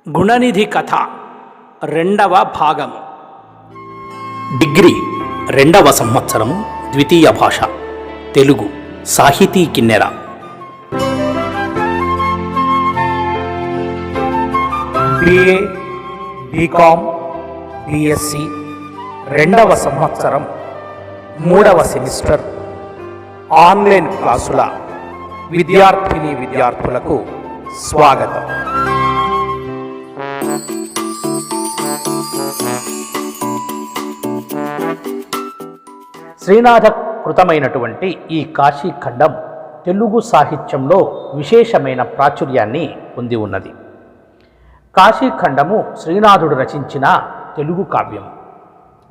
గుణనిధి కథ రెండవ భాగము. డిగ్రీ 2వ సంవత్సరము, ద్వితీయ భాష తెలుగు, సాహితీ కిన్నెర. బిఏ, బీకామ్, బిఎస్సి 2వ సంవత్సరం, 3వ సెమిస్టర్ ఆన్లైన్ క్లాసుల విద్యార్థులకు స్వాగతం. శ్రీనాథ కృతమైనటువంటి ఈ కాశీఖండం తెలుగు సాహిత్యంలో విశేషమైన ప్రాచుర్యాన్ని పొంది ఉన్నది. కాశీఖండము శ్రీనాథుడు రచించిన తెలుగు కావ్యం.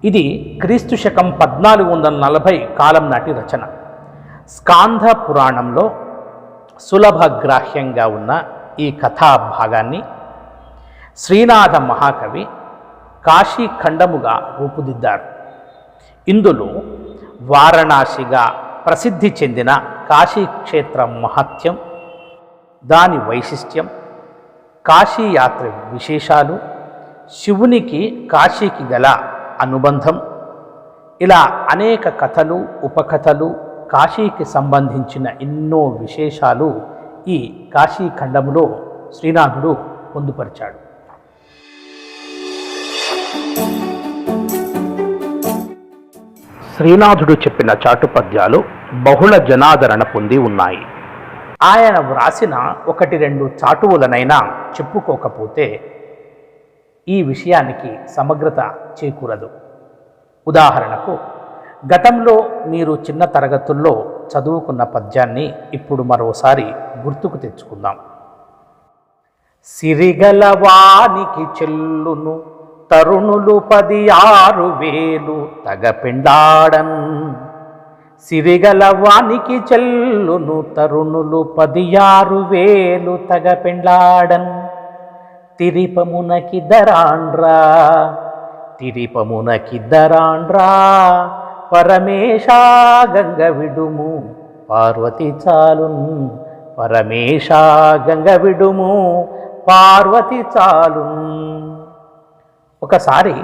ఇది క్రీస్తు శకం 1440 కాలం నాటి రచన. స్కాంధ పురాణంలో సులభగ్రాహ్యంగా ఉన్న ఈ కథా భాగాన్ని శ్రీనాథ మహాకవి కాశీఖండముగా రూపుదిద్దారు. ఇందులో వారణాసిగా ప్రసిద్ధి చెందిన కాశీక్షేత్ర మహత్యం, దాని వైశిష్ట్యం, కాశీయాత్ర విశేషాలు, శివునికి కాశీకి గల అనుబంధం, ఇలా అనేక కథలు, ఉపకథలు, కాశీకి సంబంధించిన ఎన్నో విశేషాలు ఈ కాశీఖండములో శ్రీనాథుడు పొందుపరిచాడు. శ్రీనాథుడు చెప్పిన చాటు పద్యాలు బహుళ జనాదరణ పొంది ఉన్నాయి. ఆయన వ్రాసిన 1-2 చాటువులనైనా చెప్పుకోకపోతే ఈ విషయానికి సమగ్రత చేకూరదు. ఉదాహరణకు, గతంలో మీరు చిన్న తరగతుల్లో చదువుకున్న పద్యాన్ని ఇప్పుడు మరోసారి గుర్తుకు తెచ్చుకుందాం. సిరిగలవానికి చెల్లును తరుణులు 16,000 తగపెండాడన్. సిరిగలవానికి చెల్లును తరుణులు 16,000 తగపెండాడన్. తిరిపమునకిద్దరాండ్రా తిరిపమునకిద్దరాండ్రా పరమేశా గంగ విడుము పార్వతి చాలున్. పరమేశా గంగ విడుము పార్వతి చాలున్. ఒకసారి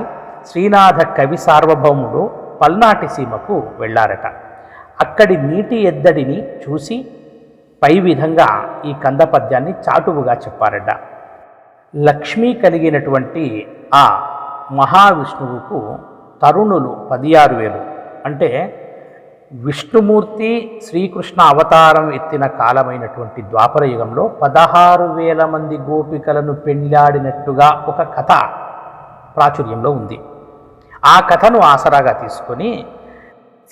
శ్రీనాథ కవి సార్వభౌముడు పల్నాటి సీమకు వెళ్ళారట. అక్కడి నీటి ఎద్దడిని చూసి పై విధంగా ఈ కంద పద్యాన్ని చాటువుగా చెప్పారట. లక్ష్మి కలిగినటువంటి ఆ మహావిష్ణువుకు తరుణులు 16,000, అంటే విష్ణుమూర్తి శ్రీకృష్ణ అవతారం ఎత్తిన కాలమైనటువంటి ద్వాపర యుగంలో 16,000 మంది గోపికలను పెళ్లాడినట్టుగా ఒక కథ ప్రాచుర్యంలో ఉంది. ఆ కథను ఆసరాగా తీసుకొని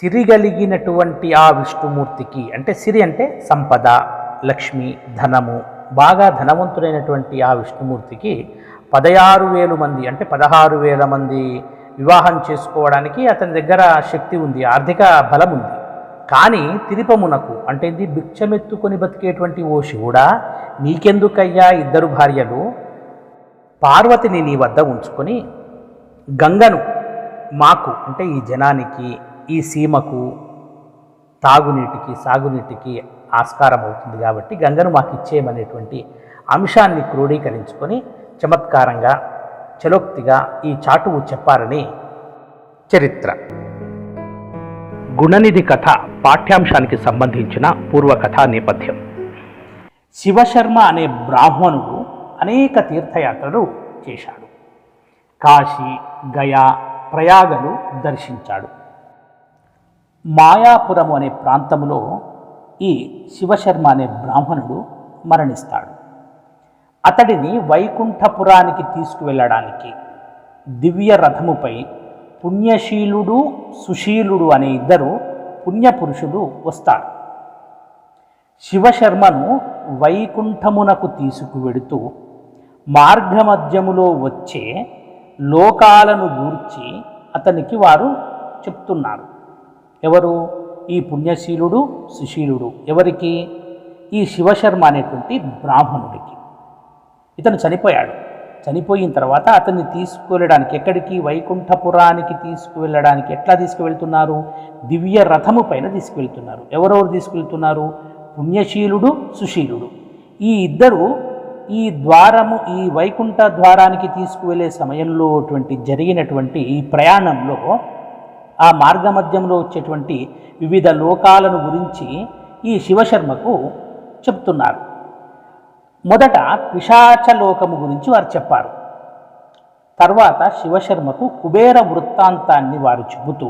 సిరిగలిగినటువంటి ఆ విష్ణుమూర్తికి, అంటే సిరి అంటే సంపద, లక్ష్మి, ధనము, బాగా ధనవంతుడైనటువంటి ఆ విష్ణుమూర్తికి 16,000 మంది, అంటే 16,000 మంది వివాహం చేసుకోవడానికి అతని దగ్గర శక్తి ఉంది, ఆర్థిక బలం ఉంది. కానీ తిరిపమునకు, అంటే ఇది భిక్షమెత్తుకొని బతికేటువంటి ఓ శివుడా, నీకెందుకయ్యా 2 భార్యలు? పార్వతిని నీ వద్ద ఉంచుకొని గంగను మాకు, అంటే ఈ జనానికి, ఈ సీమకు తాగునీటికి, సాగునీటికి ఆస్కారం అవుతుంది కాబట్టి గంగను మాకు ఇచ్చేయమనేటువంటి అంశాన్ని క్రోడీకరించుకొని చమత్కారంగా, చలోక్తిగా ఈ చాటువు చెప్పారని చరిత్ర. గుణనిధి కథ పాఠ్యాంశానికి సంబంధించిన పూర్వకథా నేపథ్యం. శివశర్మ అనే బ్రాహ్మణుడు అనేక తీర్థయాత్రలు చేశాడు. కాశీ, గయా, ప్రయాగలు దర్శించాడు. మాయాపురము అనే ప్రాంతంలో ఈ శివశర్మ అనే బ్రాహ్మణుడు మరణిస్తాడు. అతడిని వైకుంఠపురానికి తీసుకువెళ్ళడానికి దివ్య రథముపై పుణ్యశీలుడు, సుశీలుడు అనే 2 పుణ్యపురుషులు వస్తారు. శివశర్మను వైకుంఠమునకు తీసుకువెడుతూ మార్గమధ్యములో వచ్చే లోకాలను గూర్చి అతనికి వారు చెప్తున్నారు. ఎవరు? ఈ పుణ్యశీలుడు, సుశీలుడు. ఎవరికి? ఈ శివశర్మ అనేటువంటి బ్రాహ్మణుడికి. ఇతను చనిపోయాడు. చనిపోయిన తర్వాత అతన్ని తీసుకువెళ్ళడానికి, ఎక్కడికి? వైకుంఠపురానికి తీసుకువెళ్ళడానికి. ఎట్లా తీసుకువెళ్తున్నారు? దివ్య రథము పైన తీసుకువెళ్తున్నారు. ఎవరెవరు తీసుకువెళ్తున్నారు? పుణ్యశీలుడు, సుశీలుడు. ఈ 2 ఈ ద్వారము, ఈ వైకుంఠ ద్వారానికి తీసుకువెళ్ళే సమయంలో జరిగినటువంటి ఈ ప్రయాణంలో ఆ మార్గమధ్యంలో వచ్చేటువంటి వివిధ లోకాలను గురించి ఈ శివశర్మకు చెప్తున్నారు. మొదట పిశాచలోకము గురించి వారు చెప్పారు. తర్వాత శివశర్మకు కుబేర వృత్తాంతాన్ని వారు చెబుతూ,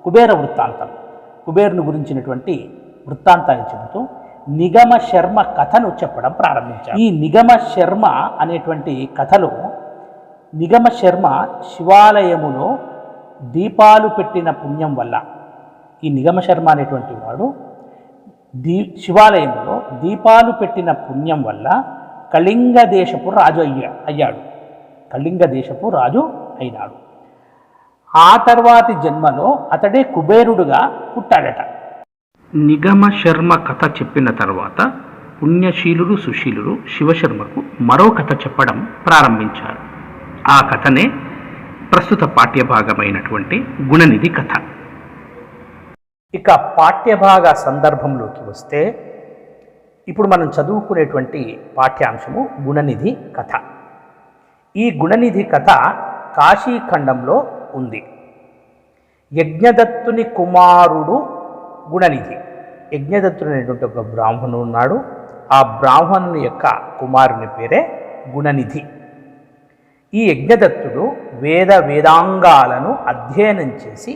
కుబేరుని గురించినటువంటి వృత్తాంతాన్ని చెబుతూ నిగమ శర్మ కథను చెప్పడం ప్రారంభించారు. ఈ నిగమ శర్మ అనేటువంటి కథలో నిగమ శర్మ శివాలయములో దీపాలు పెట్టిన పుణ్యం వల్ల, ఈ నిగమ శర్మ అనేటువంటి వాడు శివాలయంలో దీపాలు పెట్టిన పుణ్యం వల్ల కళింగ దేశపు రాజు అయ్యాడు. కళింగ దేశపు రాజు అయినాడు. ఆ తర్వాతి జన్మలో అతడే కుబేరుడుగా పుట్టాడట. నిగమ శర్మ కథ చెప్పిన తర్వాత పుణ్యశీలుడు సుశీలుడు శివశర్మకు మరో కథ చెప్పడం ప్రారంభించారు. ఆ కథనే ప్రస్తుత పాఠ్యభాగమైనటువంటి గుణనిధి కథ. ఇక పాఠ్యభాగ సందర్భంలోకి వస్తే ఇప్పుడు మనం చదువుకునేటువంటి పాఠ్యాంశము గుణనిధి కథ. ఈ గుణనిధి కథ కాశీఖండంలో ఉంది. యజ్ఞదత్తుని కుమారుడు గుణనిధి. యజ్ఞదత్తుడు అనేటువంటి ఒక బ్రాహ్మణుడు ఉన్నాడు. ఆ బ్రాహ్మణుని యొక్క కుమారుని పేరే గుణనిధి. ఈ యజ్ఞదత్తుడు వేదాంగాలను అధ్యయనం చేసి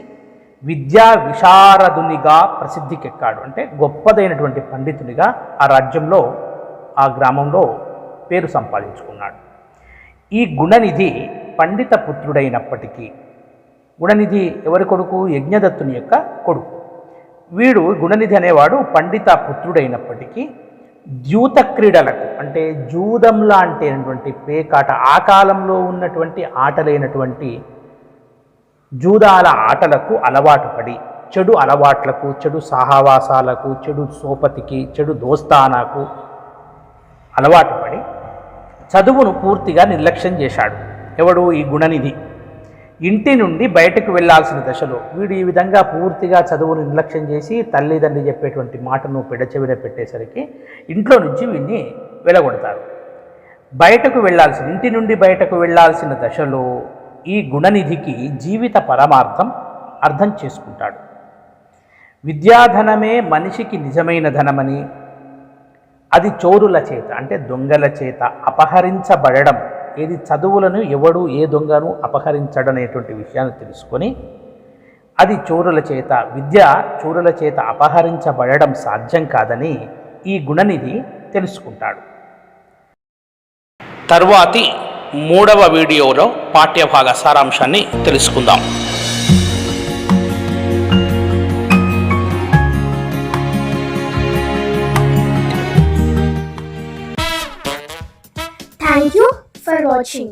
విద్యా విశారదునిగా ప్రసిద్ధికెక్కాడు. అంటే గొప్పదైనటువంటి పండితునిగా ఆ రాజ్యంలో, ఆ గ్రామంలో పేరు సంపాదించుకున్నాడు. ఈ గుణనిధి పండిత పుత్రుడైనప్పటికీ, గుణనిధి ఎవరి కొడుకు? యజ్ఞదత్తుని యొక్క కొడుకు. వీడు గుణనిధి అనేవాడు పండిత పుత్రుడైనప్పటికీ ద్యూత క్రీడలకు, అంటే జూదం లాంటి పేకాట, ఆ కాలంలో ఉన్నటువంటి ఆటలైనటువంటి జూదాల ఆటలకు అలవాటు పడి చెడు అలవాట్లకు, చెడు సహవాసాలకు, చెడు సోపతికి, చెడు దోస్తానాకు అలవాటు పడి చదువును పూర్తిగా నిర్లక్ష్యం చేశాడు. ఎవడు? ఈ గుణనిధి. ఇంటి నుండి బయటకు వెళ్లాల్సిన దశలో వీడు ఈ విధంగా పూర్తిగా చదువును నిర్లక్ష్యం చేసి తల్లిదండ్రి చెప్పేటువంటి మాటను పెడచెవిన పెట్టేసరికి ఇంట్లో నుంచి వీడిని వెలగొడతారు. ఇంటి నుండి బయటకు వెళ్లాల్సిన దశలో ఈ గుణనిధికి జీవిత పరమార్థం అర్థం చేసుకుంటాడు. విద్యాధనమే మనిషికి నిజమైన ధనమని, అది చోరుల చేత, అంటే దొంగల చేత అపహరించబడడం, ఏది చదువులను ఎవడు ఏ దొంగను అపహరించడనేటువంటి విషయాన్ని తెలుసుకొని అది చోరుల చేత, విద్య చోరుల చేత అపహరించబడడం సాధ్యం కాదని ఈ గుణనిధి తెలుసుకుంటాడు. తరువాతి 3వ వీడియోలో పాఠ్యభాగ సారాంశాన్ని తెలుసుకుందాం. Thank you for watching.